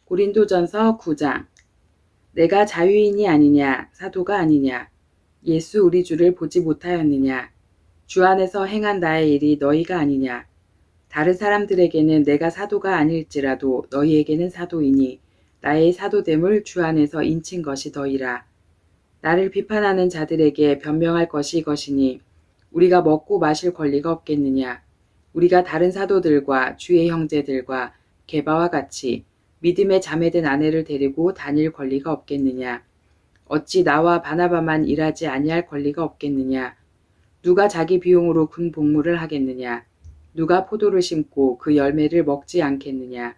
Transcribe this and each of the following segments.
고린도전서 9장. 내가 자유인이 아니냐 사도가 아니냐 예수 우리 주를 보지 못하였느냐 주 안에서 행한 나의 일이 너희가 아니냐 다른 사람들에게는 내가 사도가 아닐지라도 너희에게는 사도이니 나의 사도됨을 주 안에서 인친 것이 너희라. 나를 비판하는 자들에게 변명할 것이 이것이니 우리가 먹고 마실 권리가 없겠느냐. 우리가 다른 사도들과 주의 형제들과 게바와 같이 믿음에 자매된 아내를 데리고 다닐 권리가 없겠느냐. 어찌 나와 바나바만 일하지 아니할 권리가 없겠느냐. 누가 자기 비용으로 군 복무를 하겠느냐. 누가 포도를 심고 그 열매를 먹지 않겠느냐.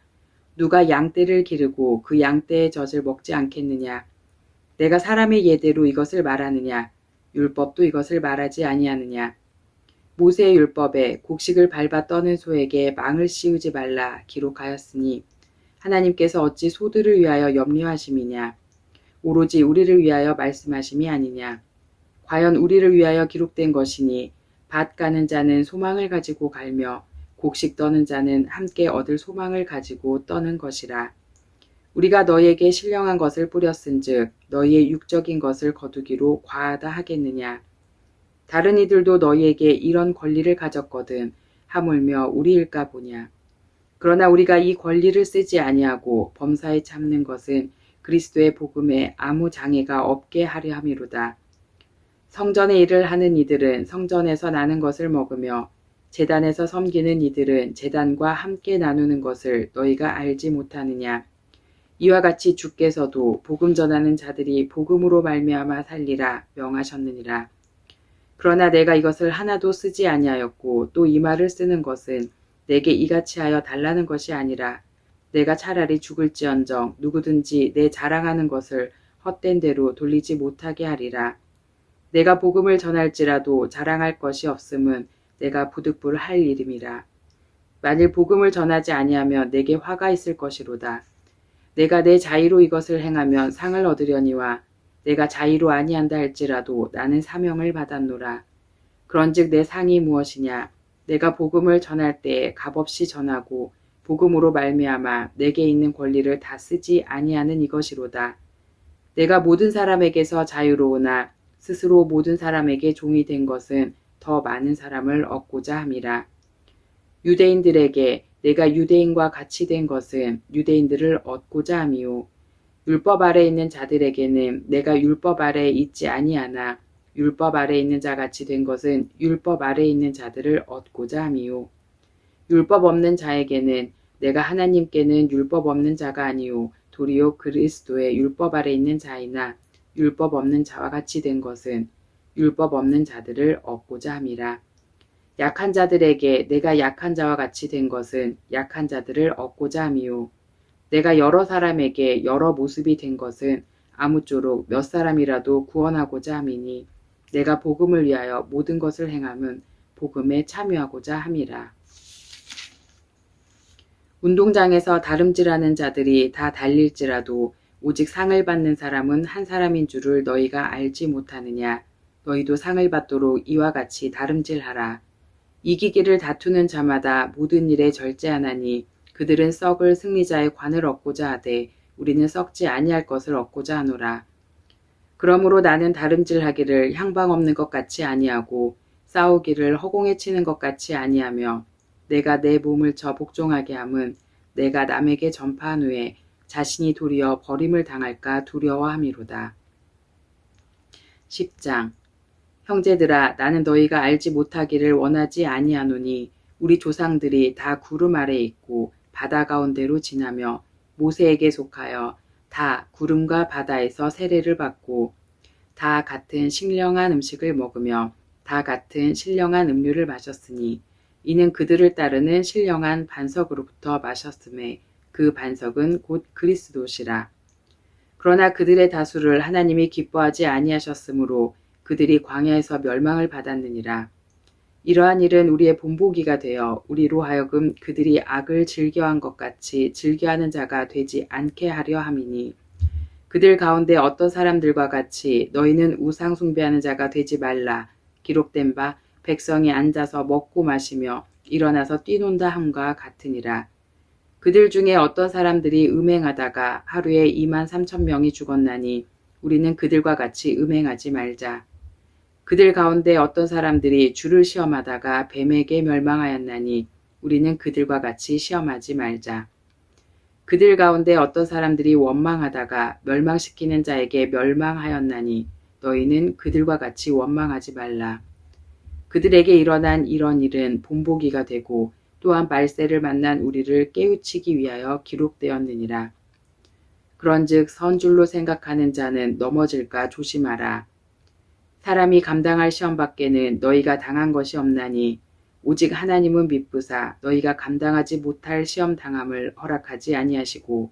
누가 양떼를 기르고 그 양떼의 젖을 먹지 않겠느냐. 내가 사람의 예대로 이것을 말하느냐. 율법도 이것을 말하지 아니하느냐. 모세의 율법에 곡식을 밟아 떠는 소에게 망을 씌우지 말라 기록하였으니 하나님께서 어찌 소들을 위하여 염려하심이냐. 오로지 우리를 위하여 말씀하심이 아니냐. 과연 우리를 위하여 기록된 것이니 밭 가는 자는 소망을 가지고 갈며 곡식 떠는 자는 함께 얻을 소망을 가지고 떠는 것이라. 우리가 너희에게 신령한 것을 뿌렸은즉 너희의 육적인 것을 거두기로 과하다 하겠느냐. 다른 이들도 너희에게 이런 권리를 가졌거든 하물며 우리일까 보냐. 그러나 우리가 이 권리를 쓰지 아니하고 범사에 참는 것은 그리스도의 복음에 아무 장애가 없게 하려 함이로다. 성전의 일을 하는 이들은 성전에서 나는 것을 먹으며 제단에서 섬기는 이들은 제단과 함께 나누는 것을 너희가 알지 못하느냐. 이와 같이 주께서도 복음 전하는 자들이 복음으로 말미암아 살리라 명하셨느니라. 그러나 내가 이것을 하나도 쓰지 아니하였고 또 이 말을 쓰는 것은 내게 이같이 하여 달라는 것이 아니라 내가 차라리 죽을지언정 누구든지 내 자랑하는 것을 헛된 대로 돌리지 못하게 하리라. 내가 복음을 전할지라도 자랑할 것이 없음은 내가 부득불 할 일임이라. 만일 복음을 전하지 아니하면 내게 화가 있을 것이로다. 내가 내 자의로 이것을 행하면 상을 얻으려니와 내가 자의로 아니한다 할지라도 나는 사명을 받았노라. 그런즉 내 상이 무엇이냐. 내가 복음을 전할 때에 값없이 전하고 복음으로 말미암아 내게 있는 권리를 다 쓰지 아니하는 이것이로다. 내가 모든 사람에게서 자유로우나 스스로 모든 사람에게 종이 된 것은 더 많은 사람을 얻고자 함이라. 유대인들에게 내가 유대인과 같이 된 것은 유대인들을 얻고자 함이요. 율법 아래 있는 자들에게는 내가 율법 아래 있지 아니하나 율법 아래 있는 자같이 된 것은 율법 아래 있는 자들을 얻고자 함이요. 율법 없는 자에게는 내가 하나님께는 율법 없는 자가 아니요 도리어 그리스도의 율법 아래 있는 자이나 율법 없는 자와 같이 된 것은 율법 없는 자들을 얻고자 함이라. 약한 자들에게 내가 약한 자와 같이 된 것은 약한 자들을 얻고자 함이요. 내가 여러 사람에게 여러 모습이 된 것은 아무쪼록 몇 사람이라도 구원하고자 함이니 내가 복음을 위하여 모든 것을 행함은 복음에 참여하고자 함이라. 운동장에서 다름질하는 자들이 다 달릴지라도 오직 상을 받는 사람은 한 사람인 줄을 너희가 알지 못하느냐. 너희도 상을 받도록 이와 같이 다름질하라. 이기기를 다투는 자마다 모든 일에 절제하나니 그들은 썩을 승리자의 관을 얻고자 하되 우리는 썩지 아니할 것을 얻고자 하노라. 그러므로 나는 다름질하기를 향방 없는 것 같이 아니하고 싸우기를 허공에 치는 것 같이 아니하며 내가 내 몸을 저 복종하게 함은 내가 남에게 전파한 후에 자신이 도리어 버림을 당할까 두려워함이로다. 10장. 형제들아, 나는 너희가 알지 못하기를 원하지 아니하노니 우리 조상들이 다 구름 아래에 있고 바다 가운데로 지나며 모세에게 속하여 다 구름과 바다에서 세례를 받고 다 같은 신령한 음식을 먹으며 다 같은 신령한 음료를 마셨으니 이는 그들을 따르는 신령한 반석으로부터 마셨음에 그 반석은 곧 그리스도시라. 그러나 그들의 다수를 하나님이 기뻐하지 아니하셨으므로 그들이 광야에서 멸망을 받았느니라. 이러한 일은 우리의 본보기가 되어 우리로 하여금 그들이 악을 즐겨한 것 같이 즐겨하는 자가 되지 않게 하려 함이니 그들 가운데 어떤 사람들과 같이 너희는 우상 숭배하는 자가 되지 말라. 기록된 바 백성이 앉아서 먹고 마시며 일어나서 뛰논다 함과 같으니라. 그들 중에 어떤 사람들이 음행하다가 하루에 23,000명이 죽었나니 우리는 그들과 같이 음행하지 말자. 그들 가운데 어떤 사람들이 주를 시험하다가 뱀에게 멸망하였나니 우리는 그들과 같이 시험하지 말자. 그들 가운데 어떤 사람들이 원망하다가 멸망시키는 자에게 멸망하였나니 너희는 그들과 같이 원망하지 말라. 그들에게 일어난 이런 일은 본보기가 되고 또한 말세를 만난 우리를 깨우치기 위하여 기록되었느니라. 그런즉 선줄로 생각하는 자는 넘어질까 조심하라. 사람이 감당할 시험 밖에는 너희가 당한 것이 없나니 오직 하나님은 미쁘사 너희가 감당하지 못할 시험 당함을 허락하지 아니하시고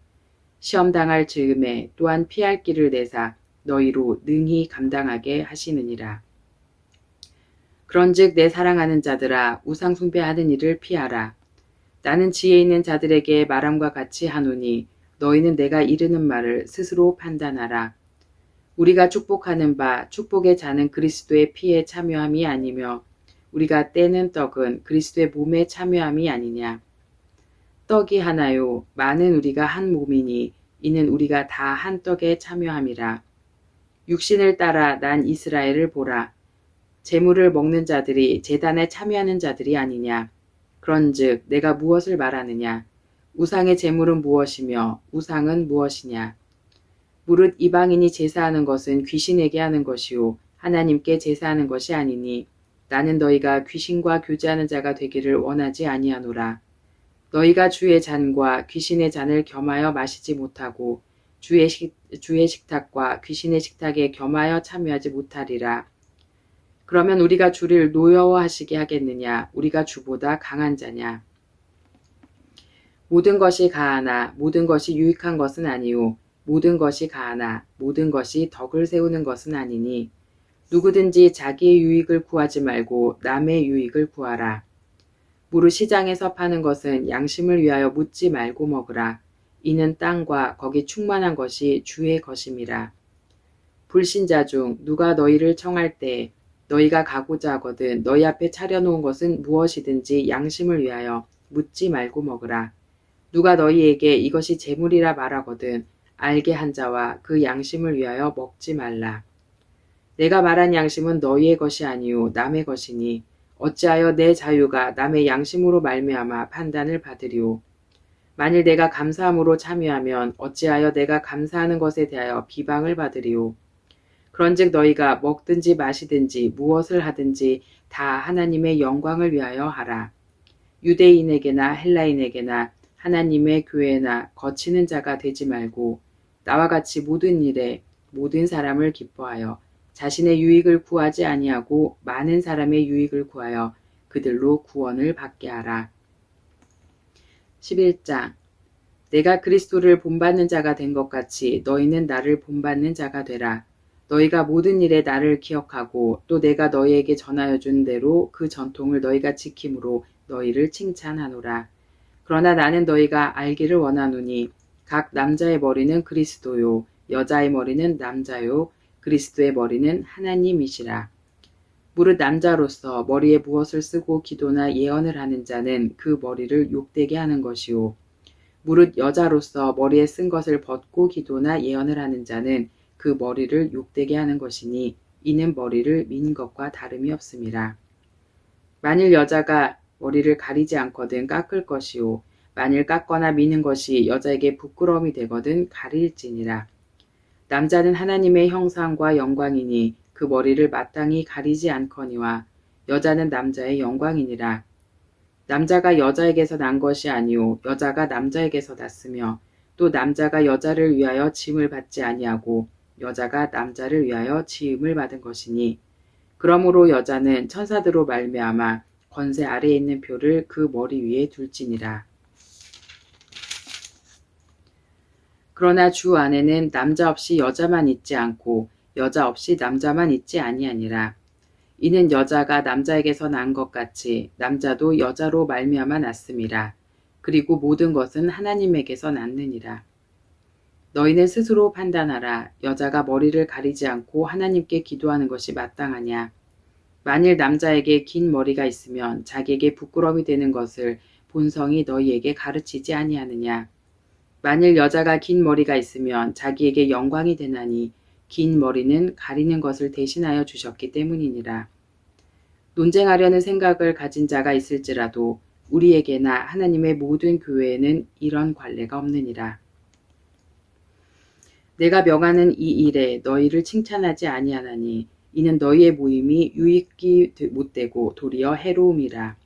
시험 당할 즈음에 또한 피할 길을 내사 너희로 능히 감당하게 하시느니라. 그런즉 내 사랑하는 자들아 우상 숭배하는 일을 피하라. 나는 지혜 있는 자들에게 말함과 같이 하노니 너희는 내가 이르는 말을 스스로 판단하라. 우리가 축복하는 바 축복의 자는 그리스도의 피에 참여함이 아니며 우리가 떼는 떡은 그리스도의 몸에 참여함이 아니냐. 떡이 하나요 많은 우리가 한 몸이니 이는 우리가 다 한 떡에 참여함이라. 육신을 따라 난 이스라엘을 보라. 제물을 먹는 자들이 제단에 참여하는 자들이 아니냐. 그런즉 내가 무엇을 말하느냐. 우상의 제물은 무엇이며 우상은 무엇이냐. 무릇 이방인이 제사하는 것은 귀신에게 하는 것이요 하나님께 제사하는 것이 아니니 나는 너희가 귀신과 교제하는 자가 되기를 원하지 아니하노라. 너희가 주의 잔과 귀신의 잔을 겸하여 마시지 못하고 주의 식탁과 귀신의 식탁에 겸하여 참여하지 못하리라. 그러면 우리가 주를 노여워하시게 하겠느냐. 우리가 주보다 강한 자냐. 모든 것이 가하나 모든 것이 유익한 것은 아니요 모든 것이 가하나 모든 것이 덕을 세우는 것은 아니니 누구든지 자기의 유익을 구하지 말고 남의 유익을 구하라. 무릇 시장에서 파는 것은 양심을 위하여 묻지 말고 먹으라. 이는 땅과 거기 충만한 것이 주의 것임이라. 불신자 중 누가 너희를 청할 때 너희가 가고자 하거든 너희 앞에 차려놓은 것은 무엇이든지 양심을 위하여 묻지 말고 먹으라. 누가 너희에게 이것이 재물이라 말하거든 알게 한 자와 그 양심을 위하여 먹지 말라. 내가 말한 양심은 너희의 것이 아니요 남의 것이니 어찌하여 내 자유가 남의 양심으로 말미암아 판단을 받으리오. 만일 내가 감사함으로 참여하면 어찌하여 내가 감사하는 것에 대하여 비방을 받으리오. 그런즉 너희가 먹든지 마시든지 무엇을 하든지 다 하나님의 영광을 위하여 하라. 유대인에게나 헬라인에게나 하나님의 교회나 거치는 자가 되지 말고 나와 같이 모든 일에 모든 사람을 기뻐하여 자신의 유익을 구하지 아니하고 많은 사람의 유익을 구하여 그들로 구원을 받게 하라. 11장 내가 그리스도를 본받는 자가 된 것 같이 너희는 나를 본받는 자가 되라. 너희가 모든 일에 나를 기억하고 또 내가 너희에게 전하여 준 대로 그 전통을 너희가 지킴으로 너희를 칭찬하노라. 그러나 나는 너희가 알기를 원하노니 각 남자의 머리는 그리스도요 여자의 머리는 남자요 그리스도의 머리는 하나님이시라. 무릇 남자로서 머리에 무엇을 쓰고 기도나 예언을 하는 자는 그 머리를 욕되게 하는 것이요 무릇 여자로서 머리에 쓴 것을 벗고 기도나 예언을 하는 자는 그 머리를 욕되게 하는 것이니 이는 머리를 민 것과 다름이 없음이라. 만일 여자가 머리를 가리지 않거든 깎을 것이요 만일 깎거나 미는 것이 여자에게 부끄러움이 되거든 가릴지니라. 남자는 하나님의 형상과 영광이니 그 머리를 마땅히 가리지 않거니와 여자는 남자의 영광이니라. 남자가 여자에게서 난 것이 아니요 여자가 남자에게서 났으며 또 남자가 여자를 위하여 지음을 받지 아니하고 여자가 남자를 위하여 지음을 받은 것이니 그러므로 여자는 천사들로 말미암아 권세 아래에 있는 표를 그 머리 위에 둘지니라. 그러나 주 안에는 남자 없이 여자만 있지 않고 여자 없이 남자만 있지 아니하니라. 이는 여자가 남자에게서 난 것 같이 남자도 여자로 말미암아 났음이라. 그리고 모든 것은 하나님에게서 났느니라. 너희는 스스로 판단하라. 여자가 머리를 가리지 않고 하나님께 기도하는 것이 마땅하냐. 만일 남자에게 긴 머리가 있으면 자기에게 부끄러움이 되는 것을 본성이 너희에게 가르치지 아니하느냐. 만일 여자가 긴 머리가 있으면 자기에게 영광이 되나니 긴 머리는 가리는 것을 대신하여 주셨기 때문이니라. 논쟁하려는 생각을 가진 자가 있을지라도 우리에게나 하나님의 모든 교회에는 이런 관례가 없느니라. 내가 명하는 이 일에 너희를 칭찬하지 아니하나니 이는 너희의 모임이 유익이 못되고 도리어 해로움이라.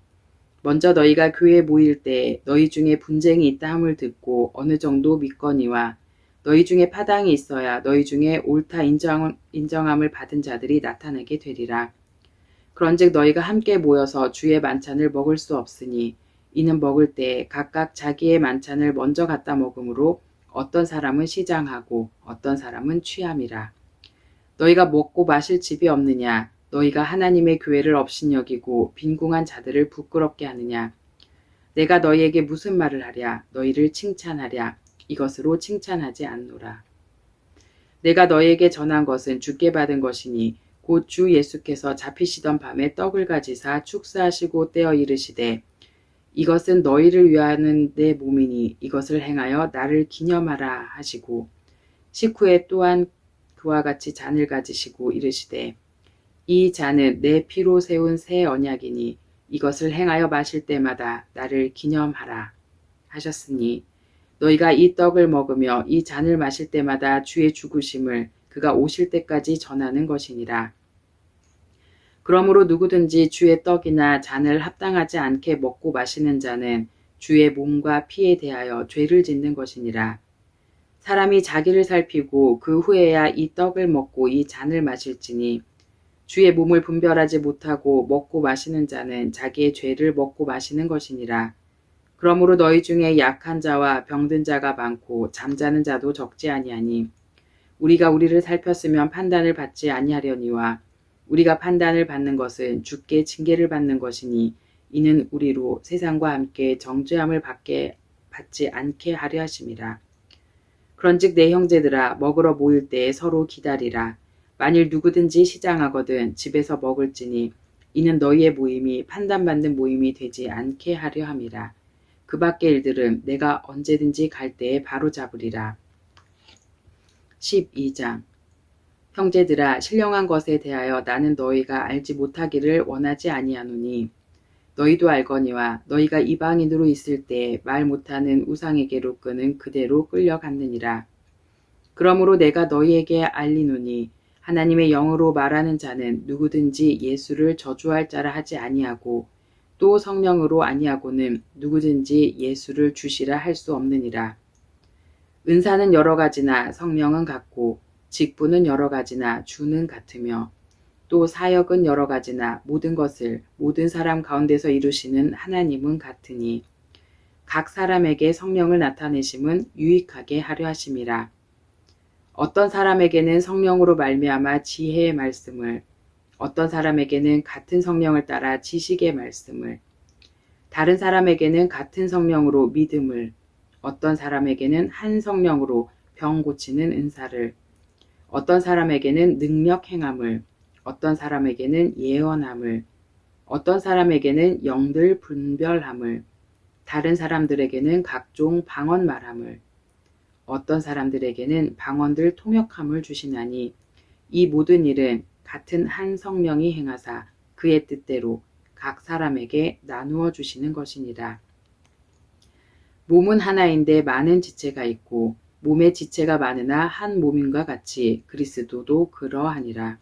먼저 너희가 교회에 모일 때 너희 중에 분쟁이 있다 함을 듣고 어느 정도 믿거니와 너희 중에 파당이 있어야 너희 중에 옳다 인정함을 받은 자들이 나타나게 되리라. 그런즉 너희가 함께 모여서 주의 만찬을 먹을 수 없으니 이는 먹을 때 각각 자기의 만찬을 먼저 갖다 먹으므로 어떤 사람은 시장하고 어떤 사람은 취함이라. 너희가 먹고 마실 집이 없느냐? 너희가 하나님의 교회를 업신여기고 빈궁한 자들을 부끄럽게 하느냐? 내가 너희에게 무슨 말을 하랴? 너희를 칭찬하랴? 이것으로 칭찬하지 않노라. 내가 너희에게 전한 것은 주께 받은 것이니 곧 주 예수께서 잡히시던 밤에 떡을 가지사 축사하시고 떼어 이르시되 이것은 너희를 위하는 내 몸이니 이것을 행하여 나를 기념하라 하시고 식후에 또한 그와 같이 잔을 가지시고 이르시되 이 잔은 내 피로 세운 새 언약이니 이것을 행하여 마실 때마다 나를 기념하라 하셨으니 너희가 이 떡을 먹으며 이 잔을 마실 때마다 주의 죽으심을 그가 오실 때까지 전하는 것이니라. 그러므로 누구든지 주의 떡이나 잔을 합당하지 않게 먹고 마시는 자는 주의 몸과 피에 대하여 죄를 짓는 것이니라. 사람이 자기를 살피고 그 후에야 이 떡을 먹고 이 잔을 마실지니 주의 몸을 분별하지 못하고 먹고 마시는 자는 자기의 죄를 먹고 마시는 것이니라. 그러므로 너희 중에 약한 자와 병든 자가 많고 잠자는 자도 적지 아니하니 우리가 우리를 살폈으면 판단을 받지 아니하려니와 우리가 판단을 받는 것은 주께 징계를 받는 것이니 이는 우리로 세상과 함께 정죄함을 받지 않게 하려 하심이라. 그런즉 내 형제들아 먹으러 모일 때에 서로 기다리라. 만일 누구든지 시장하거든 집에서 먹을지니 이는 너희의 모임이 판단받는 모임이 되지 않게 하려 함이라. 그 밖의 일들은 내가 언제든지 갈 때에 바로 잡으리라. 12장 형제들아 신령한 것에 대하여 나는 너희가 알지 못하기를 원하지 아니하노니 너희도 알거니와 너희가 이방인으로 있을 때 말 못하는 우상에게로 끄는 그대로 끌려갔느니라. 그러므로 내가 너희에게 알리노니 하나님의 영으로 말하는 자는 누구든지 예수를 저주할 자라 하지 아니하고 또 성령으로 아니하고는 누구든지 예수를 주시라 할 수 없느니라. 은사는 여러 가지나 성령은 같고 직분은 여러 가지나 주는 같으며 또 사역은 여러 가지나 모든 것을 모든 사람 가운데서 이루시는 하나님은 같으니 각 사람에게 성령을 나타내심은 유익하게 하려 하심이라. 어떤 사람에게는 성령으로 말미암아 지혜의 말씀을 어떤 사람에게는 같은 성령을 따라 지식의 말씀을 다른 사람에게는 같은 성령으로 믿음을 어떤 사람에게는 한 성령으로 병 고치는 은사를 어떤 사람에게는 능력 행함을 어떤 사람에게는 예언함을 어떤 사람에게는 영들 분별함을 다른 사람들에게는 각종 방언 말함을 어떤 사람들에게는 방언들 통역함을 주시나니 이 모든 일은 같은 한 성령이 행하사 그의 뜻대로 각 사람에게 나누어 주시는 것이니라. 몸은 하나인데 많은 지체가 있고 몸의 지체가 많으나 한 몸인과 같이 그리스도도 그러하니라.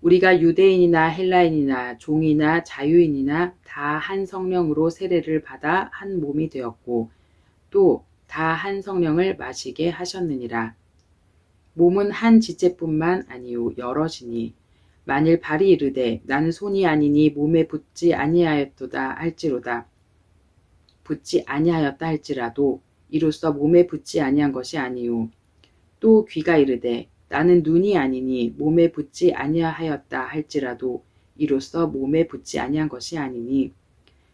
우리가 유대인이나 헬라인이나 종이나 자유인이나 다 한 성령으로 세례를 받아 한 몸이 되었고 또 다 한 성령을 마시게 하셨느니라. 몸은 한 지체뿐만 아니요 여럿이니 만일 발이 이르되 나는 손이 아니니 몸에 붙지 아니하였다 할지라도 이로써 몸에 붙지 아니한 것이 아니요 또 귀가 이르되 나는 눈이 아니니 몸에 붙지 아니하였다 할지라도 이로써 몸에 붙지 아니한 것이 아니니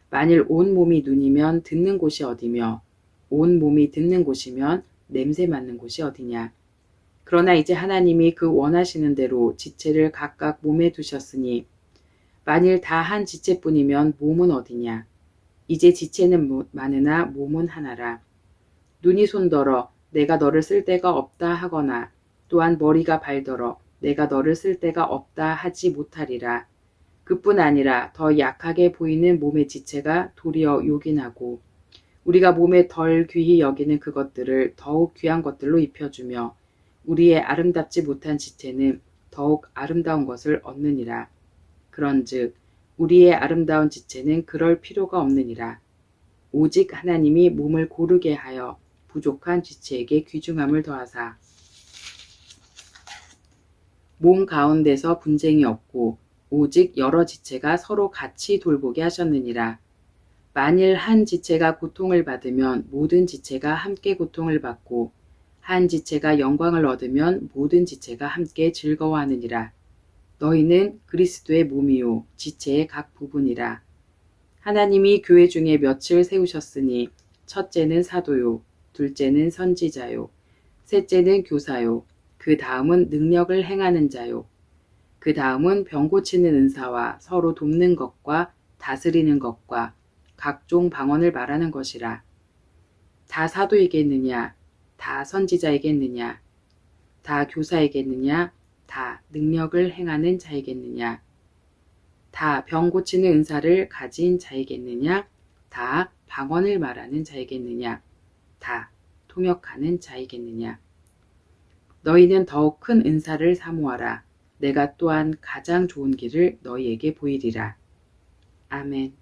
만일 온 몸이 눈이면 듣는 곳이 어디며 온 몸이 듣는 곳이면 냄새 맡는 곳이 어디냐. 그러나 이제 하나님이 그 원하시는 대로 지체를 각각 몸에 두셨으니 만일 다 한 지체뿐이면 몸은 어디냐. 이제 지체는 많으나 몸은 하나라. 눈이 손더러 내가 너를 쓸 데가 없다 하거나 또한 머리가 발더러 내가 너를 쓸 데가 없다 하지 못하리라. 그뿐 아니라 더 약하게 보이는 몸의 지체가 도리어 요긴하고 우리가 몸에 덜 귀히 여기는 그것들을 더욱 귀한 것들로 입혀주며 우리의 아름답지 못한 지체는 더욱 아름다운 것을 얻느니라. 그런즉 우리의 아름다운 지체는 그럴 필요가 없느니라. 오직 하나님이 몸을 고르게 하여 부족한 지체에게 귀중함을 더하사 몸 가운데서 분쟁이 없고 오직 여러 지체가 서로 같이 돌보게 하셨느니라. 만일 한 지체가 고통을 받으면 모든 지체가 함께 고통을 받고 한 지체가 영광을 얻으면 모든 지체가 함께 즐거워하느니라. 너희는 그리스도의 몸이요 지체의 각 부분이라. 하나님이 교회 중에 몇을 세우셨으니 첫째는 사도요 둘째는 선지자요 셋째는 교사요 그 다음은 능력을 행하는 자요 그 다음은 병 고치는 은사와 서로 돕는 것과 다스리는 것과 각종 방언을 말하는 것이라. 다 사도이겠느냐? 다 선지자이겠느냐? 다 교사이겠느냐? 다 능력을 행하는 자이겠느냐? 다 병 고치는 은사를 가진 자이겠느냐? 다 방언을 말하는 자이겠느냐? 다 통역하는 자이겠느냐? 너희는 더욱 큰 은사를 사모하라. 내가 또한 가장 좋은 길을 너희에게 보이리라. 아멘.